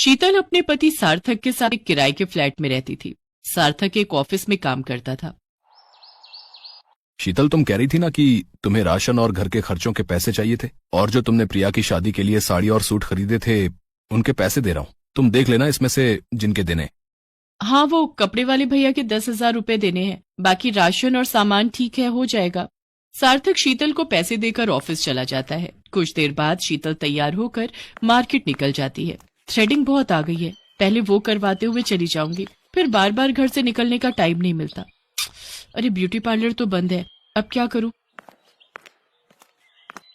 शीतल अपने पति सार्थक के साथ एक किराए के फ्लैट में रहती थी। सार्थक एक ऑफिस में काम करता था। शीतल, तुम कह रही थी ना कि तुम्हें राशन और घर के खर्चों के पैसे चाहिए थे, और जो तुमने प्रिया की शादी के लिए साड़ी और सूट खरीदे थे उनके पैसे दे रहा हूँ, तुम देख लेना इसमें से जिनके देने। हाँ, वो कपड़े वाले भैया के 10,000 रुपए देने हैं, बाकी राशन और सामान ठीक है, हो जाएगा। सार्थक शीतल को पैसे देकर ऑफिस चला जाता है। कुछ देर बाद शीतल तैयार होकर मार्केट निकल जाती है। थ्रेडिंग बहुत आ गई है, पहले वो करवाते हुए चली जाऊंगी, फिर बार बार घर से निकलने का टाइम नहीं मिलता। अरे ब्यूटी पार्लर तो बंद है, अब क्या करूं?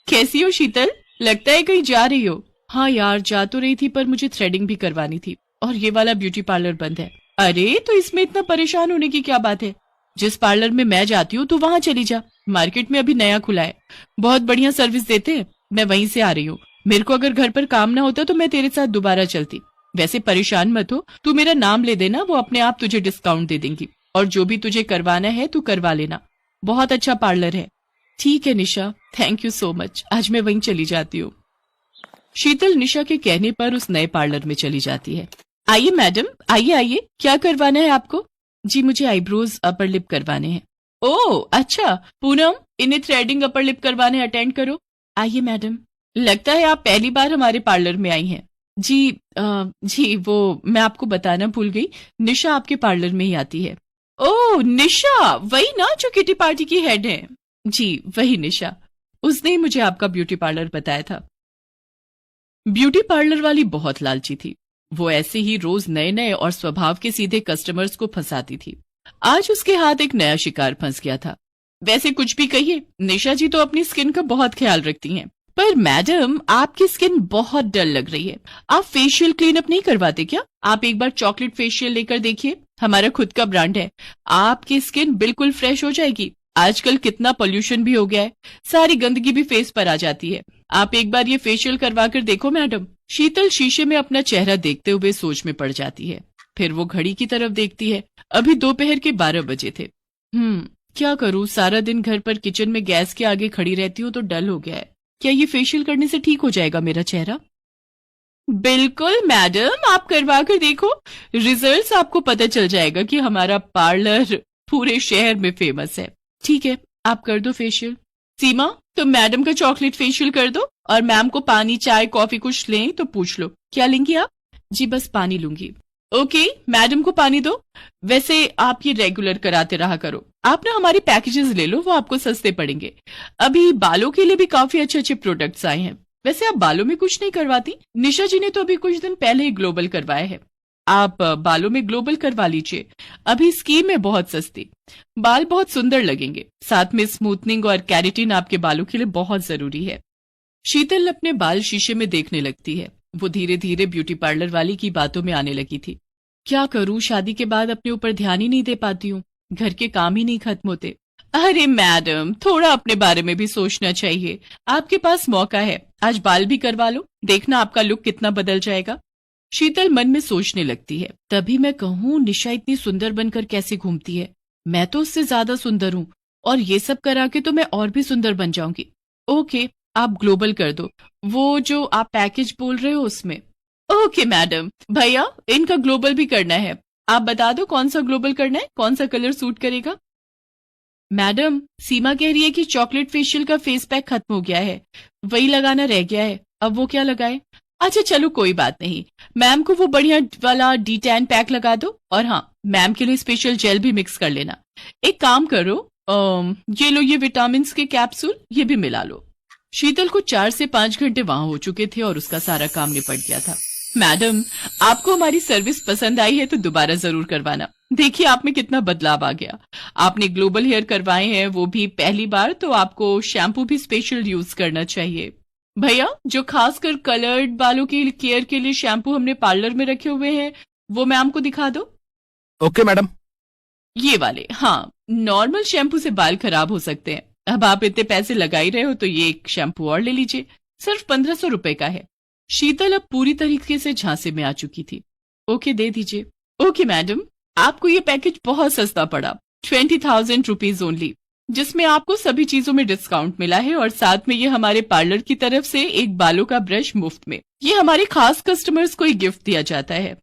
कैसी हो शीतल? लगता है कहीं जा रही हो। हाँ यार, जा तो रही थी, पर मुझे थ्रेडिंग भी करवानी थी और ये वाला ब्यूटी पार्लर बंद है। अरे तो इसमें इतना परेशान होने की क्या बात है? जिस पार्लर में मैं जाती हूँ तो वहां चली जा, मार्केट में अभी नया खुला है, बहुत बढ़िया सर्विस देते हैं। मैं वहीं से आ रही हूँ। मेरे को अगर घर पर काम ना होता तो मैं तेरे साथ दोबारा चलती। वैसे परेशान मत हो, तू मेरा नाम ले देना, वो अपने आप तुझे डिस्काउंट दे देंगी, और जो भी तुझे करवाना है तू करवा लेना। बहुत अच्छा पार्लर है। ठीक है निशा, थैंक यू सो मच, आज मैं वहीं चली जाती हूँ। शीतल निशा के कहने पर उस नए पार्लर में चली जाती है। आइए मैडम, आइए आइए, क्या करवाना है आपको? जी मुझे आईब्रोज अपर लिप करवाने हैं। ओह अच्छा, पूनम इन्हें थ्रेडिंग अपर लिप करवाने अटेंड करो। आइए मैडम, लगता है आप पहली बार हमारे पार्लर में आई हैं। जी वो मैं आपको बताना भूल गई, निशा आपके पार्लर में ही आती है। ओह निशा, वही ना जो किटी पार्टी की हेड है? जी वही निशा, उसने ही मुझे आपका ब्यूटी पार्लर बताया था। ब्यूटी पार्लर वाली बहुत लालची थी। वो ऐसे ही रोज नए नए और स्वभाव के सीधे कस्टमर्स को फंसाती थी। आज उसके हाथ एक नया शिकार फंस गया था। वैसे कुछ भी कहिए, निशा जी तो अपनी स्किन का बहुत ख्याल रखती हैं। पर मैडम, आपकी स्किन बहुत डल लग रही है। आप फेशियल क्लीन अप नहीं करवाते क्या? आप एक बार चॉकलेट फेशियल लेकर देखिए, हमारा खुद का ब्रांड है। आपकी स्किन बिल्कुल फ्रेश हो जाएगी। आजकल कितना पोल्यूशन भी हो गया है, सारी गंदगी भी फेस पर आ जाती है। आप एक बार ये फेशियल करवा कर देखो मैडम। शीतल शीशे में अपना चेहरा देखते हुए सोच में पड़ जाती है। फिर वो घड़ी की तरफ देखती है। अभी दोपहर के 12 बजे थे। क्या करूं, सारा दिन घर पर किचन में गैस के आगे खड़ी रहती हूँ तो डल हो गया है। क्या ये फेशियल करने से ठीक हो जाएगा मेरा चेहरा? बिल्कुल मैडम, आप करवा कर देखो, रिजल्ट्स आपको पता चल जाएगा कि हमारा पार्लर पूरे शहर में फेमस है। ठीक है, आप कर दो फेशियल। सीमा, तुम मैडम का चॉकलेट फेशियल कर दो, और मैम को पानी चाय कॉफी कुछ लें तो पूछ लो। क्या लेंगी आप? जी बस पानी लूंगी। ओके, मैडम को पानी दो। वैसे आप ये रेगुलर कराते रहा करो। आप ना हमारी पैकेजेस ले लो, वो आपको सस्ते पड़ेंगे। अभी बालों के लिए भी काफी अच्छे अच्छे प्रोडक्ट्स आए हैं। वैसे आप बालों में कुछ नहीं करवाती? निशा जी ने तो अभी कुछ दिन पहले ही ग्लोबल करवाया है। आप बालों में ग्लोबल करवा लीजिए, अभी स्कीम है बहुत सस्ती। बाल बहुत सुंदर लगेंगे, साथ में स्मूथनिंग और कैरेटिन आपके बालों के लिए बहुत जरूरी है। शीतल अपने बाल शीशे में देखने लगती है। वो धीरे धीरे ब्यूटी पार्लर वाली की बातों में आने लगी थी। क्या करूं, शादी के बाद अपने ऊपर ध्यान ही नहीं दे पाती हूँ, घर के काम ही नहीं खत्म होते। अरे मैडम, थोड़ा अपने बारे में भी सोचना चाहिए। आपके पास मौका है, आज बाल भी करवा लो, देखना आपका लुक कितना बदल जाएगा। शीतल मन में सोचने लगती है। तभी मैं कहूँ, निशा इतनी सुंदर बनकर कैसे घूमती है? मैं तो उससे ज्यादा सुंदर हूँ, और ये सब करा के तो मैं और भी सुंदर बन जाऊंगी। ओके, आप ग्लोबल कर दो, वो जो आप पैकेज बोल रहे हो उसमें। Okay madam. भैया, इनका ग्लोबल भी करना है, आप बता दो कौन सा ग्लोबल करना है, कौन सा कलर सूट करेगा? मैडम, सीमा कह रही है कि चॉकलेट फेशियल का फेस पैक खत्म हो गया है, वही लगाना रह गया है, अब वो क्या लगाए? अच्छा चलो कोई बात नहीं, मैम को वो बढ़िया वाला D10 पैक लगा दो, और हाँ, मैम के लिए स्पेशल जेल भी मिक्स कर लेना। एक काम करो, ये लो, ये विटामिन के कैप्सूल, ये भी मिला लो। शीतल को 4 से 5 घंटे वहां हो चुके थे और उसका सारा काम निपट गया था। मैडम, आपको हमारी सर्विस पसंद आई है तो दोबारा जरूर करवाना। देखिए आप में कितना बदलाव आ गया। आपने ग्लोबल हेयर करवाए हैं, वो भी पहली बार, तो आपको शैम्पू भी स्पेशल यूज करना चाहिए। भैया, जो खासकर कलर्ड बालों की केयर के लिए शैम्पू हमने पार्लर में रखे हुए हैं, वो मैम को दिखा दो। Okay madam. ये वाले, हाँ, नॉर्मल शैम्पू से बाल खराब हो सकते हैं। अब आप इतने पैसे लगा ही रहे हो तो ये एक शैम्पू और ले लीजिए, सिर्फ 1500 रुपए का है। शीतल अब पूरी तरीके से झांसे में आ चुकी थी। ओके, दे दीजिए। ओके मैडम, आपको ये पैकेज बहुत सस्ता पड़ा, 20,000 रुपीज ओनली। जिसमें आपको सभी चीजों में डिस्काउंट मिला है और साथ में ये हमारे पार्लर की तरफ से एक बालों का ब्रश मुफ्त में। ये हमारे खास कस्टमर्स को ही गिफ्ट दिया जाता है।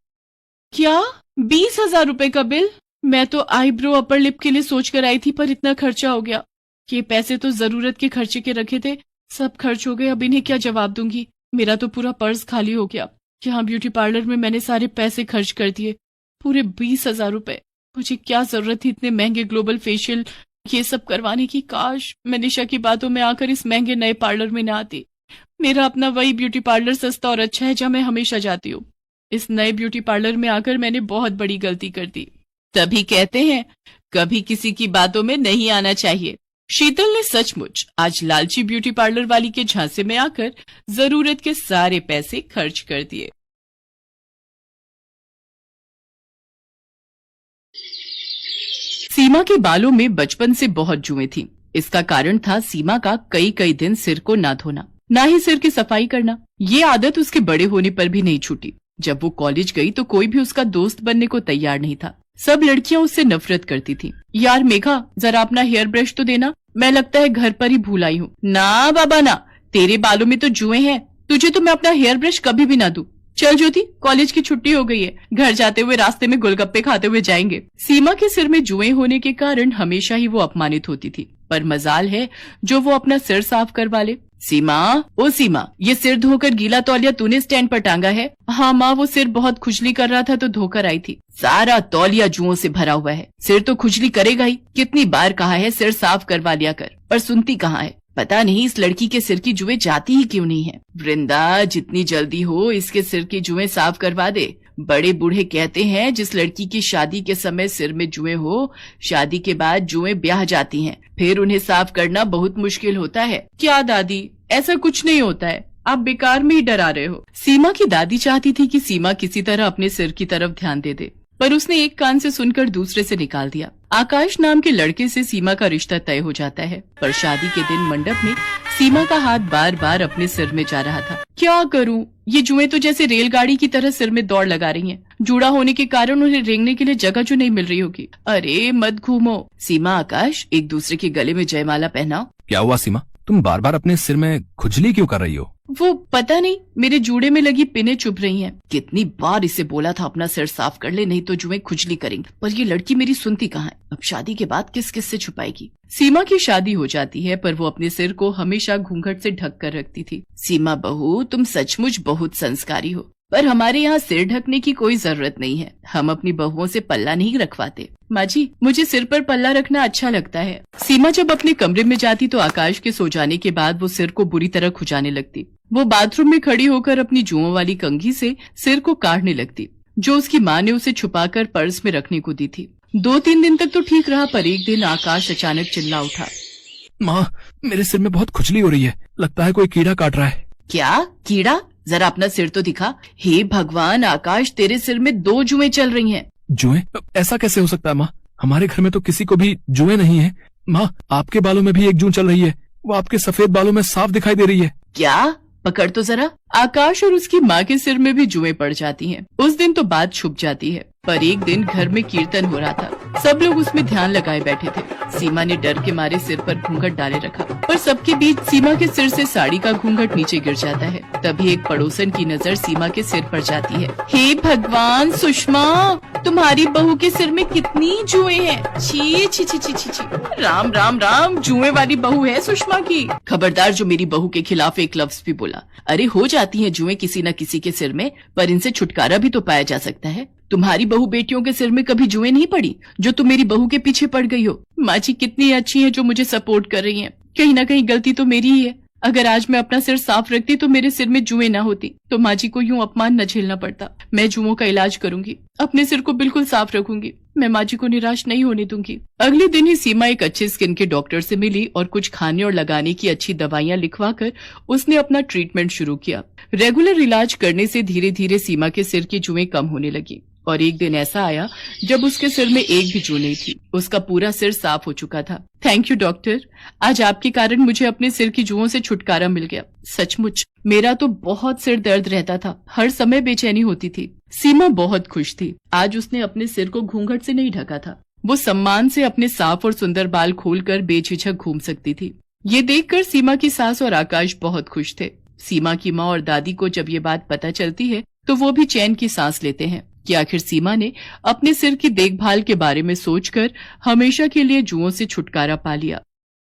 क्या 20,000 रुपए का बिल? मैं तो आईब्रो अपर लिप के लिए सोच कर आई थी, पर इतना खर्चा हो गया। ये पैसे तो जरूरत के खर्चे के रखे थे, सब खर्च हो गए। अब इन्हें क्या जवाब दूंगी? मेरा तो पूरा पर्स खाली हो गया। यहाँ ब्यूटी पार्लर में मैंने सारे पैसे खर्च कर दिए, पूरे 20,000 रुपए। मुझे क्या जरूरत थी इतने महंगे ग्लोबल फेशियल ये सब करवाने की? काश मैं निशा की बातों में आकर इस महंगे नए पार्लर में न आती। मेरा अपना वही ब्यूटी पार्लर सस्ता और अच्छा है जहाँ मैं हमेशा जाती हूँ। इस नए ब्यूटी पार्लर में आकर मैंने बहुत बड़ी गलती कर दी। तभी कहते हैं कभी किसी की बातों में नहीं आना चाहिए। शीतल ने सचमुच आज लालची ब्यूटी पार्लर वाली के झांसे में आकर जरूरत के सारे पैसे खर्च कर दिए। सीमा के बालों में बचपन से बहुत जुएं थी। इसका कारण था सीमा का कई कई दिन सिर को ना धोना, ना ही सिर की सफाई करना। ये आदत उसके बड़े होने पर भी नहीं छूटी। जब वो कॉलेज गई तो कोई भी उसका दोस्त बनने को तैयार नहीं था। सब लड़कियां उससे नफरत करती थी। यार मेघा, जरा अपना हेयर ब्रश तो देना, मैं लगता है घर पर ही भूल आई हूँ। ना बाबा ना, तेरे बालों में तो जुएं हैं, तुझे तो मैं अपना हेयर ब्रश कभी भी ना दूं। चल ज्योति, कॉलेज की छुट्टी हो गई है, घर जाते हुए रास्ते में गोलगप्पे खाते हुए जाएंगे। सीमा के सिर में जुएं होने के कारण हमेशा ही वो अपमानित होती थी, पर मजाल है जो वो अपना सिर साफ करवा ले। सीमा, ओ सीमा, ये सिर धोकर गीला तौलिया तूने स्टैंड पर टांगा है? हाँ माँ, वो सिर बहुत खुजली कर रहा था तो धोकर आई थी। सारा तौलिया जुओं से भरा हुआ है, सिर तो खुजली करेगा ही। कितनी बार कहा है सिर साफ करवा लिया कर, पर सुनती कहाँ है। पता नहीं इस लड़की के सिर की जुएं जाती ही क्यों नहीं है। वृंदा, जितनी जल्दी हो इसके सिर की जुएं साफ करवा दे। बड़े बूढ़े कहते हैं जिस लड़की की शादी के समय सिर में जुएं हो, शादी के बाद जुएं ब्याह जाती हैं, फिर उन्हें साफ करना बहुत मुश्किल होता है। क्या दादी, ऐसा कुछ नहीं होता है, आप बेकार में ही डरा रहे हो। सीमा की दादी चाहती थी कि सीमा किसी तरह अपने सिर की तरफ ध्यान दे दे, पर उसने एक कान से सुनकर दूसरे से निकाल दिया। आकाश नाम के लड़के से सीमा का रिश्ता तय हो जाता है, पर शादी के दिन मंडप में सीमा का हाथ बार बार अपने सिर में जा रहा था। क्या करूं? ये जुएं तो जैसे रेलगाड़ी की तरह सिर में दौड़ लगा रही हैं। जूड़ा होने के कारण उन्हें रेंगने के लिए जगह जो नहीं मिल रही होगी। अरे मत घूमो। सीमा, आकाश, एक दूसरे के गले में जयमाला पहनाओ। क्या हुआ सीमा, तुम बार बार अपने सिर में खुजली क्यों कर रही हो? वो पता नहीं, मेरे जूड़े में लगी पिनें चुभ रही हैं। कितनी बार इसे बोला था अपना सिर साफ कर ले, नहीं तो जुएं खुजली करेंगी, पर ये लड़की मेरी सुनती कहाँ है। अब शादी के बाद किस किस से छुपाएगी। सीमा की शादी हो जाती है, पर वो अपने सिर को हमेशा घूंघट से ढक कर रखती थी। सीमा बहू, तुम सचमुच बहुत संस्कारी हो, पर हमारे यहाँ सिर ढकने की कोई जरूरत नहीं है। हम अपनी बहुओं से पल्ला नहीं रखवाते। माँ जी, मुझे सिर पर पल्ला रखना अच्छा लगता है। सीमा जब अपने कमरे में जाती तो आकाश के सो जाने के बाद वो सिर को बुरी तरह खुजाने लगती। वो बाथरूम में खड़ी होकर अपनी जुओं वाली कंघी से सिर को काटने लगती, जो उसकी माँ ने उसे छुपाकर पर्स में रखने को दी थी। 2-3 दिन तक तो ठीक रहा, पर एक दिन आकाश अचानक चिल्ला उठा। माँ, मेरे सिर में बहुत खुजली हो रही है, लगता है कोई कीड़ा काट रहा है। क्या कीड़ा? जरा अपना सिर तो दिखा। हे भगवान आकाश, तेरे सिर में 2 जुएं चल रही हैं। जुएं? ऐसा कैसे हो सकता है माँ? हमारे घर में तो किसी को भी जुएं नहीं है। माँ, आपके बालों में भी एक जूं चल रही है, वो आपके सफेद बालों में साफ दिखाई दे रही है। क्या? पकड़ तो जरा। आकाश और उसकी माँ के सिर में भी जुएं पड़ जाती हैं। उस दिन तो बात छुप जाती है, पर एक दिन घर में कीर्तन हो रहा था। सब लोग उसमें ध्यान लगाए बैठे थे। सीमा ने डर के मारे सिर पर घूंघट डाले रखा, पर सबके बीच सीमा के सिर से साड़ी का घूंघट नीचे गिर जाता है। तभी एक पड़ोसन की नजर सीमा के सिर पर जाती है। हे भगवान सुषमा, तुम्हारी बहू के सिर में कितनी जुएं हैं। छी छी छी छी छी छी। राम राम राम, जुएं वाली बहू है सुषमा की। खबरदार जो मेरी बहू के खिलाफ एक लफ्ज भी बोला। अरे हो जाती हैं जुएं किसी न किसी के सिर में, पर इनसे छुटकारा भी तो पाया जा सकता है। तुम्हारी बहू बेटियों के सिर में कभी जुएं नहीं पड़ी जो तुम मेरी बहू के पीछे पड़ गई हो। माँ जी कितनी अच्छी है जो मुझे सपोर्ट कर रही हैं। कहीं ना कहीं गलती तो मेरी ही है। अगर आज मैं अपना सिर साफ रखती तो मेरे सिर में जुएं ना होती, तो माँ जी को यूं अपमान न झेलना पड़ता। मैं जुओं का इलाज करूंगी, अपने सिर को बिल्कुल साफ रखूंगी। मैं माँ जी को निराश नहीं होने दूंगी। अगले दिन ही सीमा एक अच्छे स्किन के डॉक्टर से मिली और कुछ खाने और लगाने की अच्छी दवाइयां लिखवाकर उसने अपना ट्रीटमेंट शुरू किया। रेगुलर इलाज करने से धीरे धीरे सीमा के सिर की जुएं कम होने लगी, और एक दिन ऐसा आया जब उसके सिर में एक भी जू नहीं थी। उसका पूरा सिर साफ हो चुका था। थैंक यू डॉक्टर, आज आपके कारण मुझे अपने सिर की जुओं से छुटकारा मिल गया। सचमुच मेरा तो बहुत सिर दर्द रहता था, हर समय बेचैनी होती थी। सीमा बहुत खुश थी। आज उसने अपने सिर को घूंघट से नहीं ढका था, वो सम्मान से अपने साफ और सुंदर बाल खोलकर बेझिझक घूम सकती थी। ये देखकर सीमा की सास और आकाश बहुत खुश थे। सीमा की माँ और दादी को जब ये बात पता चलती है तो वो भी चैन की सांस लेते हैं कि आखिर सीमा ने अपने सिर की देखभाल के बारे में सोचकर हमेशा के लिए जुओं से छुटकारा पा लिया।